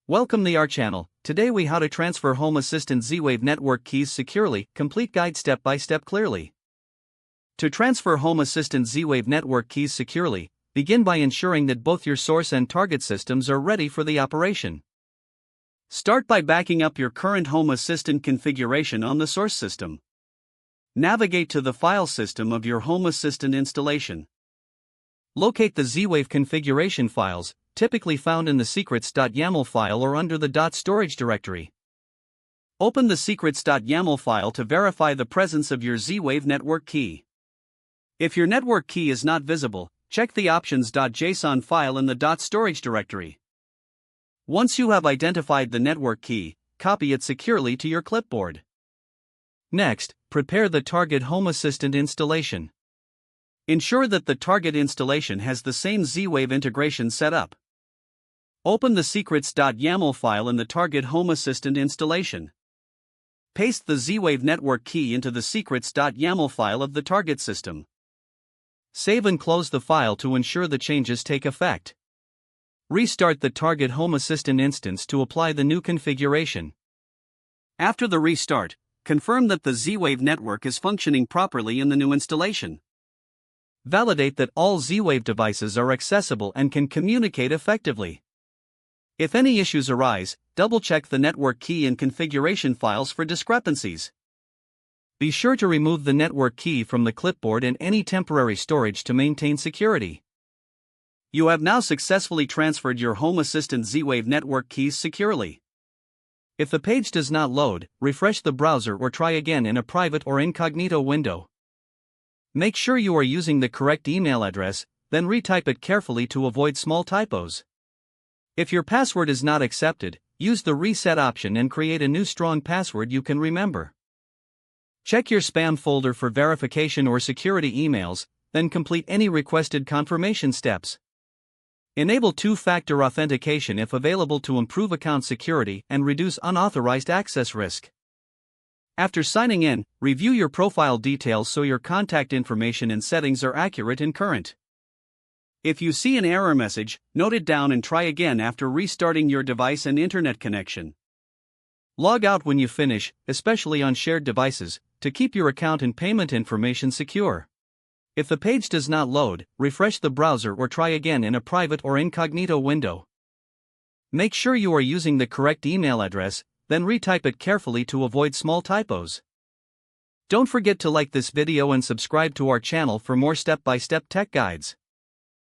Welcome to our channel. Today we how to transfer Home Assistant Z-Wave network keys securely, complete guide step by step clearly. To transfer Home Assistant Z-Wave network keys securely, begin by ensuring that both your source and target systems are ready for the operation. Start by backing up your current Home Assistant configuration on the source system. Navigate to the file system of your Home Assistant installation. Locate the Z-Wave configuration files, typically found in the secrets.yaml file or under the .storage directory. Open the secrets.yaml file to verify the presence of your Z-Wave network key. If your network key is not visible, check the options.json file in the .storage directory. Once you have identified the network key, copy it securely to your clipboard. Next, prepare the target Home Assistant installation. Ensure that the target installation has the same Z-Wave integration set up. Open the secrets.yaml file in the target Home Assistant installation. Paste the Z-Wave network key into the secrets.yaml file of the target system. Save and close the file to ensure the changes take effect. Restart the target Home Assistant instance to apply the new configuration. After the restart, confirm that the Z-Wave network is functioning properly in the new installation. Validate that all Z-Wave devices are accessible and can communicate effectively. If any issues arise, double-check the network key and configuration files for discrepancies. Be sure to remove the network key from the clipboard and any temporary storage to maintain security. You have now successfully transferred your Home Assistant Z-Wave network keys securely. If the page does not load, refresh the browser or try again in a private or incognito window. Make sure you are using the correct email address, then retype it carefully to avoid small typos. If your password is not accepted, use the reset option and create a new strong password you can remember. Check your spam folder for verification or security emails, then complete any requested confirmation steps. Enable two-factor authentication if available to improve account security and reduce unauthorized access risk. After signing in, review your profile details so your contact information and settings are accurate and current. If you see an error message, note it down and try again after restarting your device and internet connection. Log out when you finish, especially on shared devices, to keep your account and payment information secure. If the page does not load, refresh the browser or try again in a private or incognito window. Make sure you are using the correct email address, then retype it carefully to avoid small typos. Don't forget to like this video and subscribe to our channel for more step-by-step tech guides.